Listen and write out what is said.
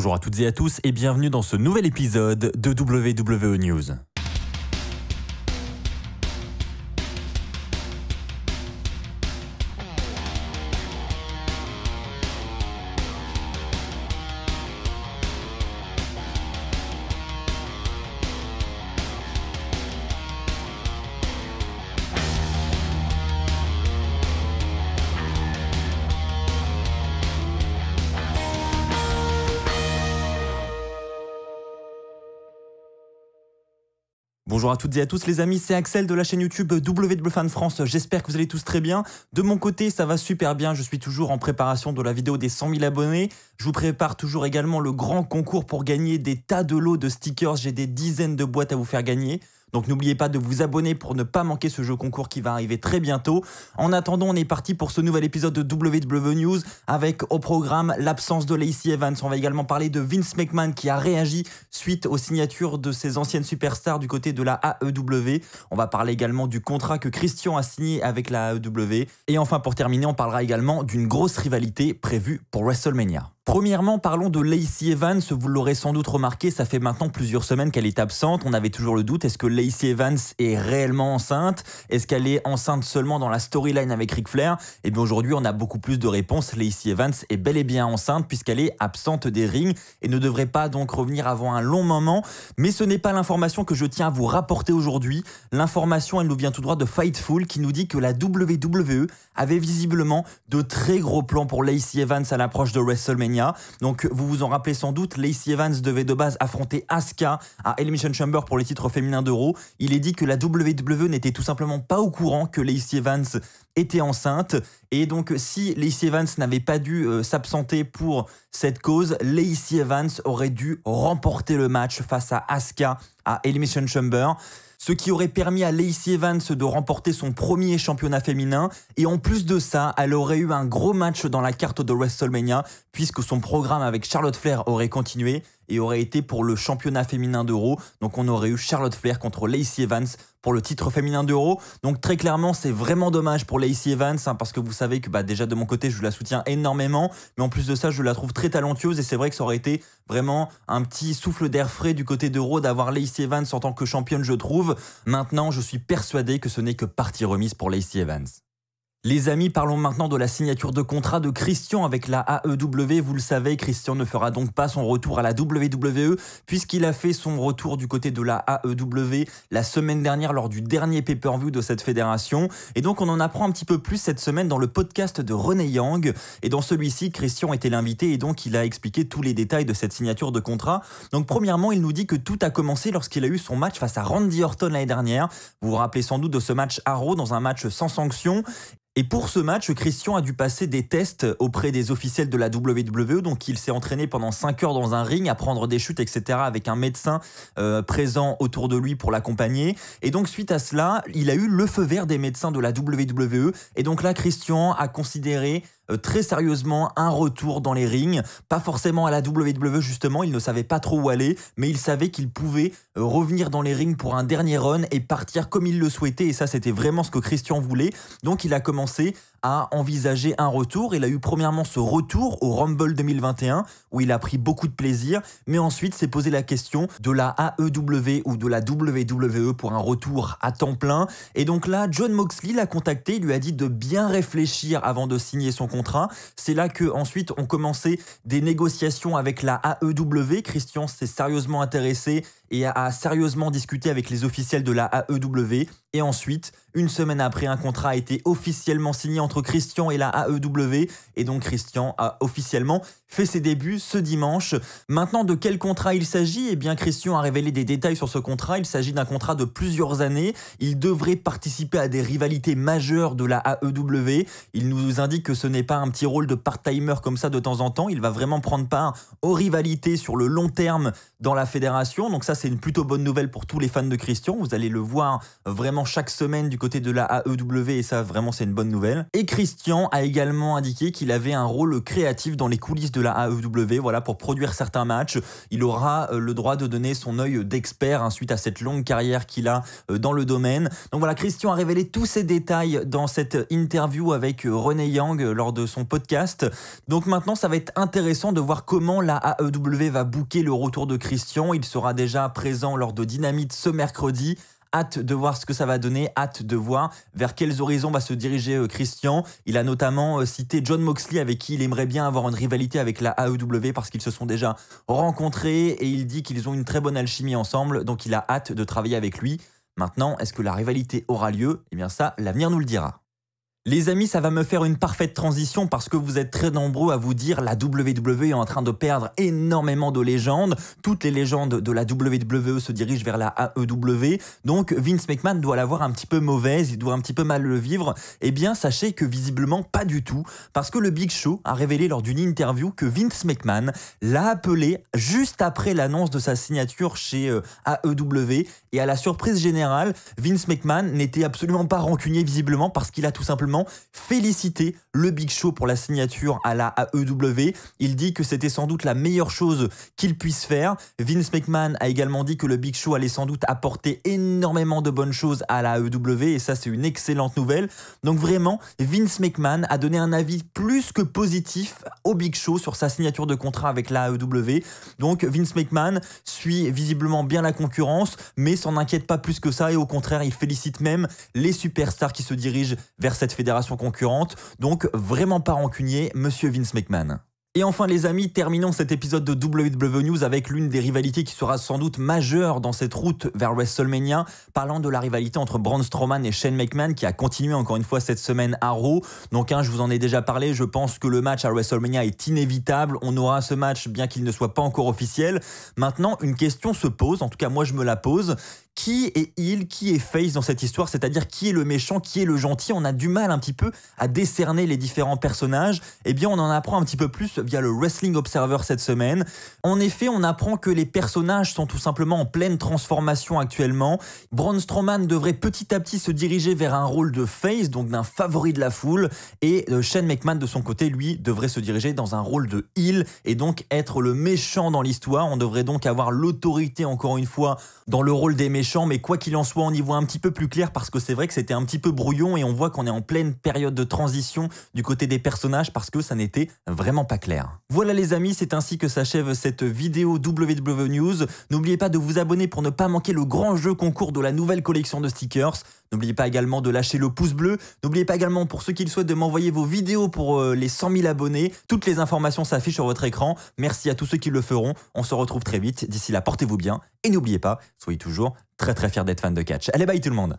Bonjour à toutes et à tous et bienvenue dans ce nouvel épisode de WWE News. Bonjour à toutes et à tous les amis, c'est Axel de la chaîne YouTube WWEFan France, j'espère que vous allez tous très bien. De mon côté, ça va super bien, je suis toujours en préparation de la vidéo des 100 000 abonnés. Je vous prépare toujours également le grand concours pour gagner des tas de lots de stickers, j'ai des dizaines de boîtes à vous faire gagner. Donc n'oubliez pas de vous abonner pour ne pas manquer ce jeu concours qui va arriver très bientôt. En attendant, on est parti pour ce nouvel épisode de WWE News avec au programme l'absence de Lacey Evans. On va également parler de Vince McMahon qui a réagi suite aux signatures de ses anciennes superstars du côté de la AEW. On va parler également du contrat que Christian a signé avec la AEW. Et enfin pour terminer, on parlera également d'une grosse rivalité prévue pour WrestleMania. Premièrement, parlons de Lacey Evans. Vous l'aurez sans doute remarqué, ça fait maintenant plusieurs semaines qu'elle est absente. On avait toujours le doute, est-ce que Lacey Evans est réellement enceinte? Est-ce qu'elle est enceinte seulement dans la storyline avec Ric Flair? Et bien aujourd'hui, on a beaucoup plus de réponses. Lacey Evans est bel et bien enceinte puisqu'elle est absente des rings et ne devrait pas donc revenir avant un long moment. Mais ce n'est pas l'information que je tiens à vous rapporter aujourd'hui. L'information, elle nous vient tout droit de Fightful qui nous dit que la WWE avait visiblement de très gros plans pour Lacey Evans à l'approche de WrestleMania. Donc vous vous en rappelez sans doute, Lacey Evans devait de base affronter Asuka à Elimination Chamber pour les titres féminins de Raw. Il est dit que la WWE n'était tout simplement pas au courant que Lacey Evans était enceinte. Et donc si Lacey Evans n'avait pas dû s'absenter pour cette cause, Lacey Evans aurait dû remporter le match face à Asuka à Elimination Chamber. Ce qui aurait permis à Lacey Evans de remporter son premier championnat féminin. Et en plus de ça, elle aurait eu un gros match dans la carte de WrestleMania puisque son programme avec Charlotte Flair aurait continué et aurait été pour le championnat féminin d'Euro. Donc on aurait eu Charlotte Flair contre Lacey Evans pour le titre féminin d'Euro. Donc très clairement, c'est vraiment dommage pour Lacey Evans parce que vous savez que déjà de mon côté, je la soutiens énormément. Mais en plus de ça, je la trouve très talentueuse et c'est vrai que ça aurait été vraiment un petit souffle d'air frais du côté d'Euro d'avoir Lacey Evans en tant que championne, je trouve. Maintenant, je suis persuadé que ce n'est que partie remise pour Lacey Evans. Les amis, parlons maintenant de la signature de contrat de Christian avec la AEW. Vous le savez, Christian ne fera donc pas son retour à la WWE puisqu'il a fait son retour du côté de la AEW la semaine dernière lors du dernier pay-per-view de cette fédération. Et donc on en apprend un petit peu plus cette semaine dans le podcast de Renee Young. Et dans celui-ci, Christian était l'invité et donc il a expliqué tous les détails de cette signature de contrat. Donc premièrement, il nous dit que tout a commencé lorsqu'il a eu son match face à Randy Orton l'année dernière. Vous vous rappelez sans doute de ce match à Raw dans un match sans sanction. Et pour ce match, Christian a dû passer des tests auprès des officiels de la WWE. Donc il s'est entraîné pendant 5 heures dans un ring à prendre des chutes, etc. avec un médecin présent autour de lui pour l'accompagner. Et donc suite à cela, il a eu le feu vert des médecins de la WWE. Et donc là, Christian a considéré très sérieusement un retour dans les rings, pas forcément à la WWE justement, il ne savait pas trop où aller, mais il savait qu'il pouvait revenir dans les rings pour un dernier run et partir comme il le souhaitait, et ça c'était vraiment ce que Christian voulait. Donc il a commencé à envisager un retour. Il a eu premièrement ce retour au Rumble 2021 où il a pris beaucoup de plaisir, mais ensuite s'est posé la question de la AEW ou de la WWE pour un retour à temps plein. Et donc là, Jon Moxley l'a contacté, il lui a dit de bien réfléchir avant de signer son contrat. C'est là que ensuite ont commencé des négociations avec la AEW. Christian s'est sérieusement intéressé et a sérieusement discuté avec les officiels de la AEW. Et ensuite, une semaine après, un contrat a été officiellement signé entre Christian et la AEW. Et donc Christian a officiellement fait ses débuts ce dimanche. Maintenant, de quel contrat il s'agit? Eh bien, Christian a révélé des détails sur ce contrat. Il s'agit d'un contrat de plusieurs années. Il devrait participer à des rivalités majeures de la AEW. Il nous indique que ce n'est pas un petit rôle de part-timer comme ça de temps en temps. Il va vraiment prendre part aux rivalités sur le long terme dans la fédération. Donc ça, ça c'est une plutôt bonne nouvelle pour tous les fans de Christian. Vous allez le voir vraiment chaque semaine du côté de la AEW et ça vraiment c'est une bonne nouvelle. Et Christian a également indiqué qu'il avait un rôle créatif dans les coulisses de la AEW, voilà, pour produire certains matchs. Il aura le droit de donner son œil d'expert suite à cette longue carrière qu'il a dans le domaine. Donc voilà, Christian a révélé tous ces détails dans cette interview avec Renee Young lors de son podcast. Donc maintenant, ça va être intéressant de voir comment la AEW va booker le retour de Christian. Il sera déjà présent lors de Dynamite ce mercredi. Hâte de voir ce que ça va donner, hâte de voir vers quels horizons va se diriger Christian. Il a notamment cité Jon Moxley avec qui il aimerait bien avoir une rivalité avec la AEW parce qu'ils se sont déjà rencontrés et il dit qu'ils ont une très bonne alchimie ensemble, donc il a hâte de travailler avec lui. Maintenant, est-ce que la rivalité aura lieu? Eh bien ça, l'avenir nous le dira. Les amis, ça va me faire une parfaite transition parce que vous êtes très nombreux à vous dire la WWE est en train de perdre énormément de légendes. Toutes les légendes de la WWE se dirigent vers la AEW. Donc Vince McMahon doit l'avoir un petit peu mauvaise, il doit un petit peu mal le vivre. Eh bien, sachez que visiblement pas du tout parce que le Big Show a révélé lors d'une interview que Vince McMahon l'a appelé juste après l'annonce de sa signature chez AEW et à la surprise générale, Vince McMahon n'était absolument pas rancunier visiblement parce qu'il a tout simplement félicité le Big Show pour la signature à la AEW. Il dit que c'était sans doute la meilleure chose qu'il puisse faire. Vince McMahon a également dit que le Big Show allait sans doute apporter énormément de bonnes choses à la AEW et ça c'est une excellente nouvelle. Donc vraiment, Vince McMahon a donné un avis plus que positif au Big Show sur sa signature de contrat avec la AEW. Donc Vince McMahon suit visiblement bien la concurrence mais s'en inquiète pas plus que ça et au contraire il félicite même les superstars qui se dirigent vers cette fédération concurrente. Donc vraiment pas rancunier, monsieur Vince McMahon. Et enfin les amis, terminons cet épisode de WWE News avec l'une des rivalités qui sera sans doute majeure dans cette route vers WrestleMania, parlant de la rivalité entre Braun Strowman et Shane McMahon qui a continué encore une fois cette semaine à Raw. Donc je vous en ai déjà parlé, je pense que le match à WrestleMania est inévitable, on aura ce match bien qu'il ne soit pas encore officiel. Maintenant une question se pose, en tout cas moi je me la pose. Qui est heel, qui est face dans cette histoire, c'est-à-dire qui est le méchant, qui est le gentil? On a du mal un petit peu à décerner les différents personnages. Eh bien, on en apprend un petit peu plus via le Wrestling Observer cette semaine. En effet, on apprend que les personnages sont tout simplement en pleine transformation actuellement. Braun Strowman devrait petit à petit se diriger vers un rôle de face, donc d'un favori de la foule, et Shane McMahon de son côté, lui, devrait se diriger dans un rôle de heel et donc être le méchant dans l'histoire. On devrait donc avoir l'autorité, encore une fois, dans le rôle des méchants, mais quoi qu'il en soit, on y voit un petit peu plus clair parce que c'est vrai que c'était un petit peu brouillon et on voit qu'on est en pleine période de transition du côté des personnages parce que ça n'était vraiment pas clair. Voilà les amis, c'est ainsi que s'achève cette vidéo WWE News. N'oubliez pas de vous abonner pour ne pas manquer le grand jeu concours de la nouvelle collection de stickers. N'oubliez pas également de lâcher le pouce bleu. N'oubliez pas également, pour ceux qui le souhaitent, de m'envoyer vos vidéos pour les 100 000 abonnés. Toutes les informations s'affichent sur votre écran. Merci à tous ceux qui le feront. On se retrouve très vite. D'ici là, portez-vous bien. Et n'oubliez pas, soyez toujours très fiers d'être fan de catch. Allez, bye tout le monde!